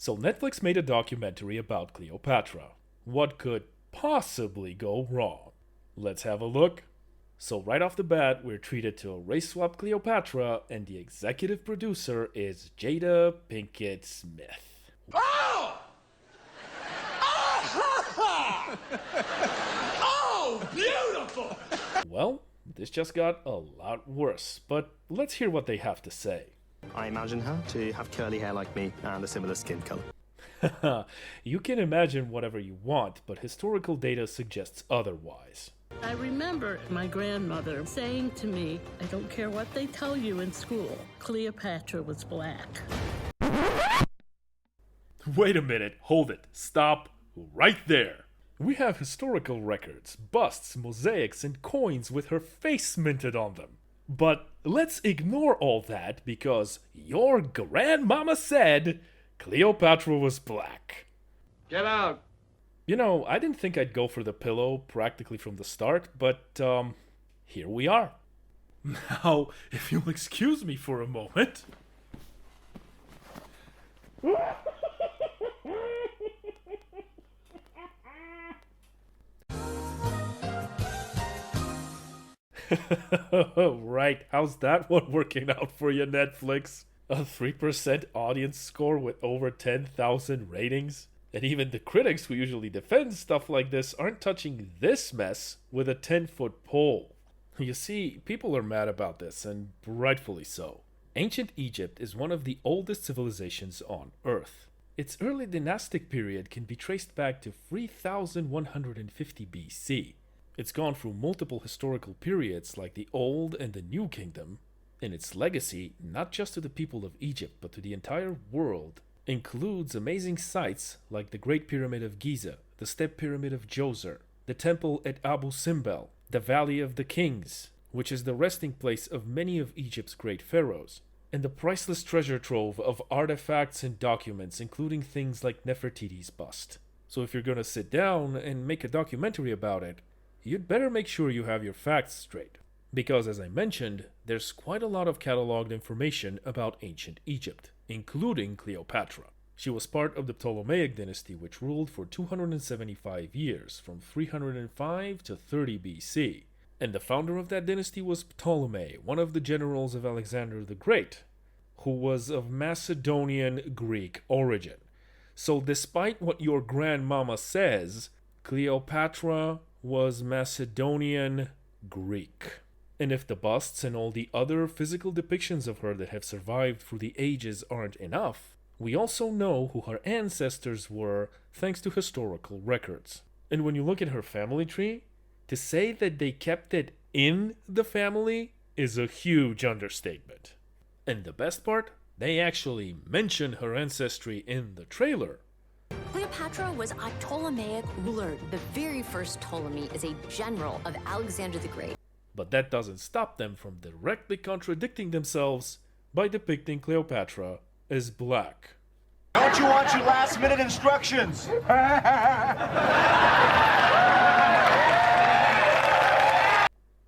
So Netflix made a documentary about Cleopatra. What could possibly go wrong? Let's have a look. So right off the bat, we're treated to a race swap Cleopatra, and the executive producer is Jada Pinkett Smith. Oh! Oh! Oh, beautiful! Well, this just got a lot worse, but let's hear what they have to say. I imagine her to have curly hair like me and a similar skin color. You can imagine whatever you want, but historical data suggests otherwise. I remember my grandmother saying to me, I don't care what they tell you in school, Cleopatra was black. Wait a minute, hold it, stop right there. We have historical records, busts, mosaics, and coins with her face minted on them. But let's ignore all that because your grandmama said Cleopatra was black. Get out. You know, I didn't think I'd go for the pillow practically from the start, but here we are. Now, if you'll excuse me for a moment. Right, how's that one working out for you, Netflix? A 3% audience score with over 10,000 ratings? And even the critics who usually defend stuff like this aren't touching this mess with a 10-foot pole. You see, people are mad about this, and rightfully so. Ancient Egypt is one of the oldest civilizations on Earth. Its early dynastic period can be traced back to 3150 BC. It's gone through multiple historical periods like the Old and the New Kingdom, and its legacy, not just to the people of Egypt but to the entire world, includes amazing sites like the Great Pyramid of Giza, the Step Pyramid of Djoser, the Temple at Abu Simbel, the Valley of the Kings, which is the resting place of many of Egypt's great pharaohs, and the priceless treasure trove of artifacts and documents, including things like Nefertiti's bust. So if you're gonna sit down and make a documentary about it, you'd better make sure you have your facts straight. Because as I mentioned, there's quite a lot of cataloged information about ancient Egypt, including Cleopatra. She was part of the Ptolemaic dynasty, which ruled for 275 years, from 305 to 30 BC. And the founder of that dynasty was Ptolemy, one of the generals of Alexander the Great, who was of Macedonian Greek origin. So despite what your grandmama says, Cleopatra was Macedonian Greek. And if the busts and all the other physical depictions of her that have survived through the ages aren't enough, we also know who her ancestors were thanks to historical records. And when you look at her family tree, to say that they kept it in the family is a huge understatement. And the best part, they actually mention her ancestry in the trailer. Cleopatra was a Ptolemaic ruler. The very first Ptolemy is a general of Alexander the Great. But that doesn't stop them from directly contradicting themselves by depicting Cleopatra as black. Don't you want your last-minute instructions?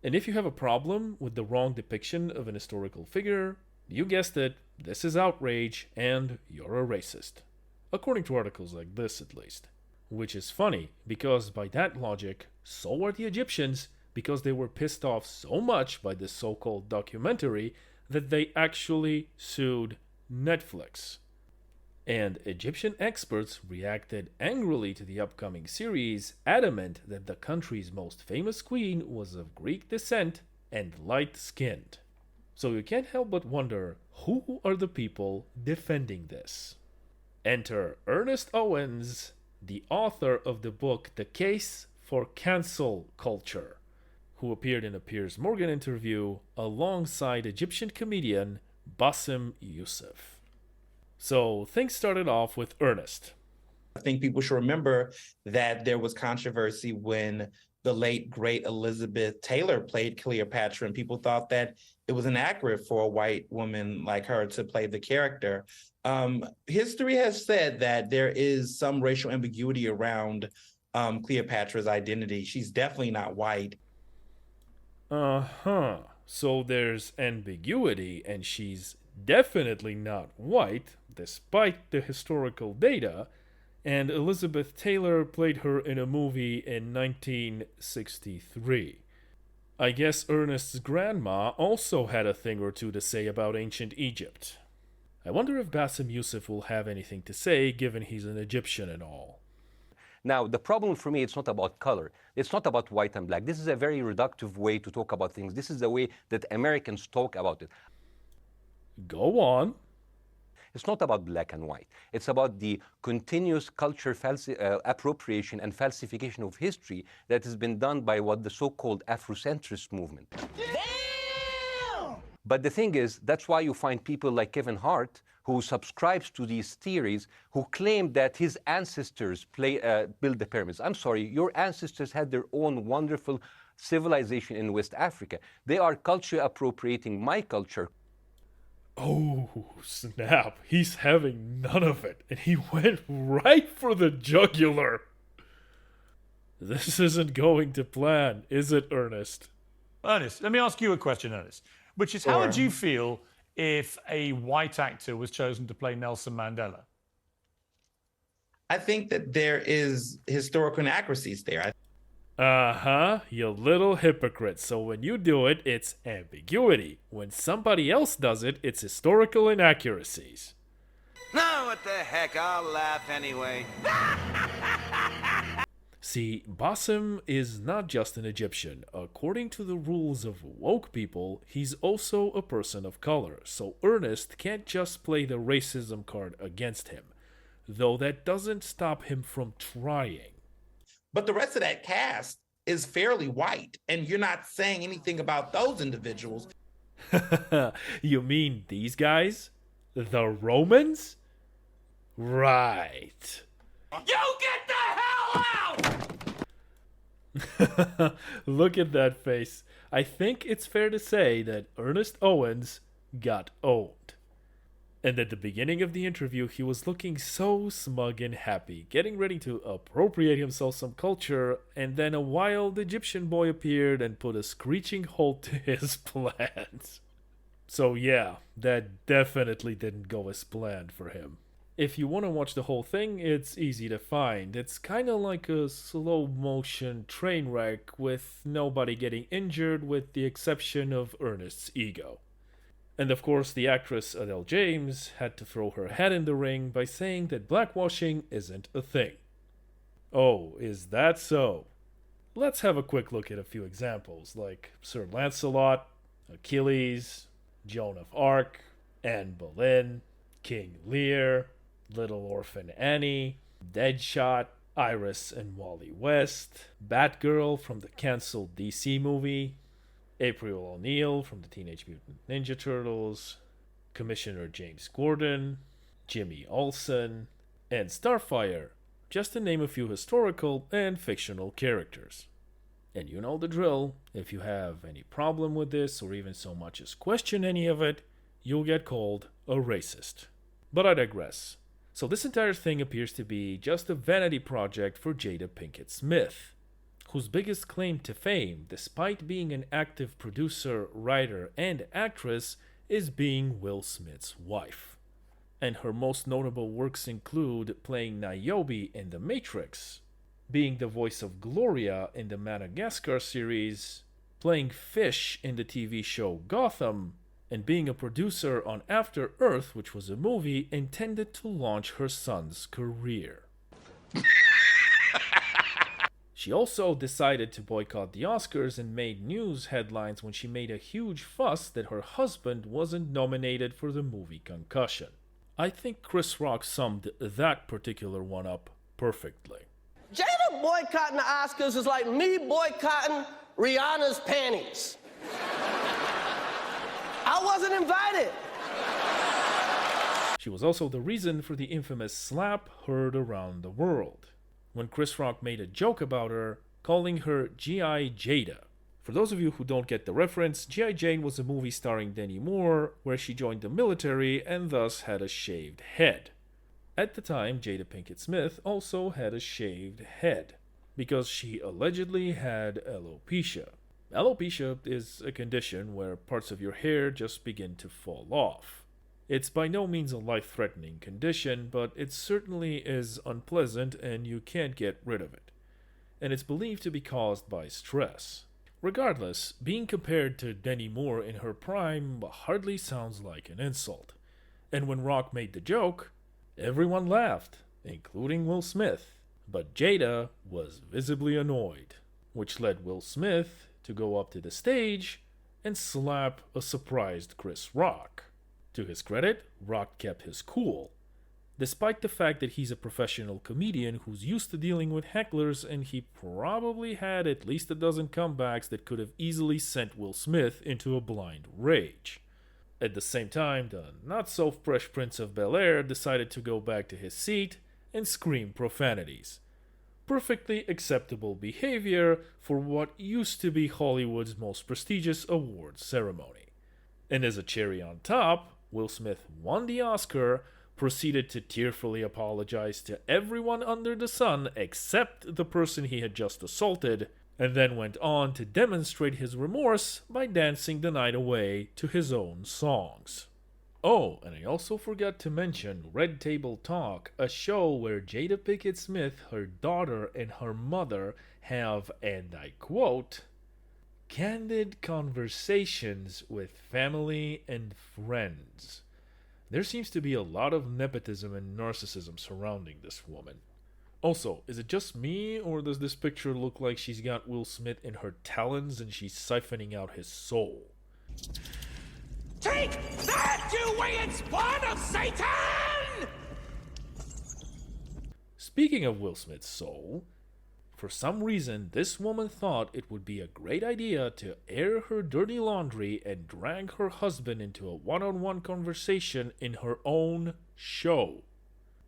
And if you have a problem with the wrong depiction of an historical figure, you guessed it, this is outrage and you're a racist. According to articles like this, at least. Which is funny, because by that logic, so are the Egyptians, because they were pissed off so much by this so-called documentary that they actually sued Netflix. And Egyptian experts reacted angrily to the upcoming series, adamant that the country's most famous queen was of Greek descent and light-skinned. So you can't help but wonder, who are the people defending this? Enter Ernest Owens, the author of the book The Case for Cancel Culture, who appeared in a Piers Morgan interview alongside Egyptian comedian Bassem Youssef. So things started off with Ernest. I think people should remember that there was controversy when the late, great Elizabeth Taylor played Cleopatra, and people thought that it was inaccurate for a white woman like her to play the character. History has said that there is some racial ambiguity around Cleopatra's identity. She's definitely not white. Uh-huh. So there's ambiguity, and she's definitely not white, despite the historical data, and Elizabeth Taylor played her in a movie in 1963. I guess Ernest's grandma also had a thing or two to say about ancient Egypt. I wonder if Bassem Youssef will have anything to say, given he's an Egyptian and all. Now, the problem for me, it's not about color. It's not about white and black. This is a very reductive way to talk about things. This is the way that Americans talk about it. Go on. It's not about black and white. It's about the continuous culture appropriation and falsification of history that has been done by what the so-called Afrocentrist movement. Damn! But the thing is, that's why you find people like Kevin Hart, who subscribes to these theories, who claim that his ancestors built the pyramids. I'm sorry, your ancestors had their own wonderful civilization in West Africa. They are culture appropriating my culture. Oh, snap. He's having none of it, and he went right for the jugular. This isn't going to plan, is it, Ernest? Ernest, let me ask you a question, Ernest, which is how would you feel if a white actor was chosen to play Nelson Mandela? I think that there is historical inaccuracies there. Uh-huh, you little hypocrite. So when you do it, it's ambiguity. When somebody else does it, it's historical inaccuracies. No, what the heck, I'll laugh anyway. See, Bassem is not just an Egyptian. According to the rules of woke people, he's also a person of color. So Ernest can't just play the racism card against him. Though that doesn't stop him from trying. But the rest of that cast is fairly white, and you're not saying anything about those individuals. You mean these guys? The Romans? Right. You get the hell out! Look at that face. I think it's fair to say that Ernest Owens got owned. And at the beginning of the interview, he was looking so smug and happy, getting ready to appropriate himself some culture, and then a wild Egyptian boy appeared and put a screeching halt to his plans. So yeah, that definitely didn't go as planned for him. If you want to watch the whole thing, it's easy to find. It's kind of like a slow-motion train wreck with nobody getting injured with the exception of Ernest's ego. And of course, the actress Adele James had to throw her hat in the ring by saying that blackwashing isn't a thing. Oh, is that so? Let's have a quick look at a few examples, like Sir Lancelot, Achilles, Joan of Arc, Anne Boleyn, King Lear, Little Orphan Annie, Deadshot, Iris and Wally West, Batgirl from the cancelled DC movie, April O'Neil from the Teenage Mutant Ninja Turtles, Commissioner James Gordon, Jimmy Olsen, and Starfire, just to name a few historical and fictional characters. And you know the drill. If you have any problem with this or even so much as question any of it, you'll get called a racist. But I digress. So this entire thing appears to be just a vanity project for Jada Pinkett Smith, whose biggest claim to fame, despite being an active producer, writer, and actress, is being Will Smith's wife. And her most notable works include playing Niobe in The Matrix, being the voice of Gloria in the Madagascar series, playing Fish in the TV show Gotham, and being a producer on After Earth, which was a movie intended to launch her son's career. She also decided to boycott the Oscars and made news headlines when she made a huge fuss that her husband wasn't nominated for the movie Concussion. I think Chris Rock summed that particular one up perfectly. Jada boycotting the Oscars is like me boycotting Rihanna's panties. I wasn't invited. She was also the reason for the infamous slap heard around the world, when Chris Rock made a joke about her, calling her G.I. Jada. For those of you who don't get the reference, G.I. Jane was a movie starring Demi Moore, where she joined the military and thus had a shaved head. At the time, Jada Pinkett Smith also had a shaved head, because she allegedly had alopecia. Alopecia is a condition where parts of your hair just begin to fall off. It's by no means a life-threatening condition, but it certainly is unpleasant and you can't get rid of it. And it's believed to be caused by stress. Regardless, being compared to Demi Moore in her prime hardly sounds like an insult. And when Rock made the joke, everyone laughed, including Will Smith. But Jada was visibly annoyed, which led Will Smith to go up to the stage and slap a surprised Chris Rock. To his credit, Rock kept his cool, despite the fact that he's a professional comedian who's used to dealing with hecklers, and he probably had at least a dozen comebacks that could have easily sent Will Smith into a blind rage. At the same time, the not-so-fresh Prince of Bel-Air decided to go back to his seat and scream profanities. Perfectly acceptable behavior for what used to be Hollywood's most prestigious awards ceremony. And as a cherry on top, Will Smith won the Oscar, proceeded to tearfully apologize to everyone under the sun except the person he had just assaulted, and then went on to demonstrate his remorse by dancing the night away to his own songs. Oh, and I also forgot to mention Red Table Talk, a show where Jada Pinkett Smith, her daughter, and her mother have, and I quote, candid conversations with family and friends. There seems to be a lot of nepotism and narcissism surrounding this woman. Also, is it just me, or does this picture look like she's got Will Smith in her talons and she's siphoning out his soul? Take that, you winged spawn of Satan! Speaking of Will Smith's soul, for some reason this woman thought it would be a great idea to air her dirty laundry and drag her husband into a one-on-one conversation in her own show,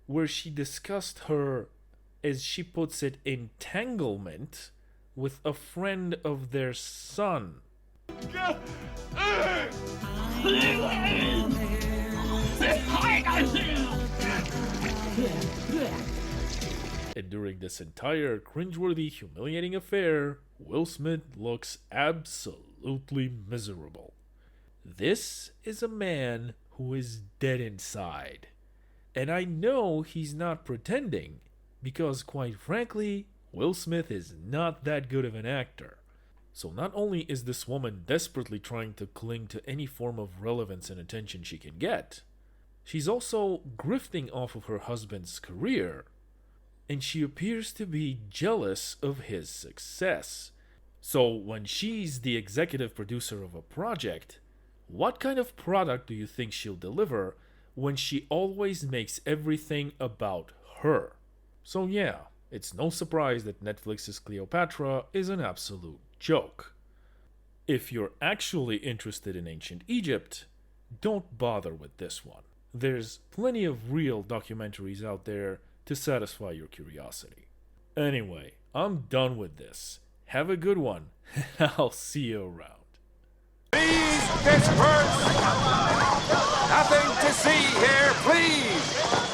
where she discussed her, as she puts it, entanglement with a friend of their son. And during this entire cringeworthy, humiliating affair, Will Smith looks absolutely miserable. This is a man who is dead inside. And I know he's not pretending, because quite frankly, Will Smith is not that good of an actor. So not only is this woman desperately trying to cling to any form of relevance and attention she can get, she's also grifting off of her husband's career. And she appears to be jealous of his success. So when she's the executive producer of a project, what kind of product do you think she'll deliver when she always makes everything about her? So yeah, it's no surprise that Netflix's Cleopatra is an absolute joke. If you're actually interested in ancient Egypt, don't bother with this one. There's plenty of real documentaries out there to satisfy your curiosity. Anyway, I'm done with this. Have a good one. I'll see you around. Please disperse! Nothing to see here, please!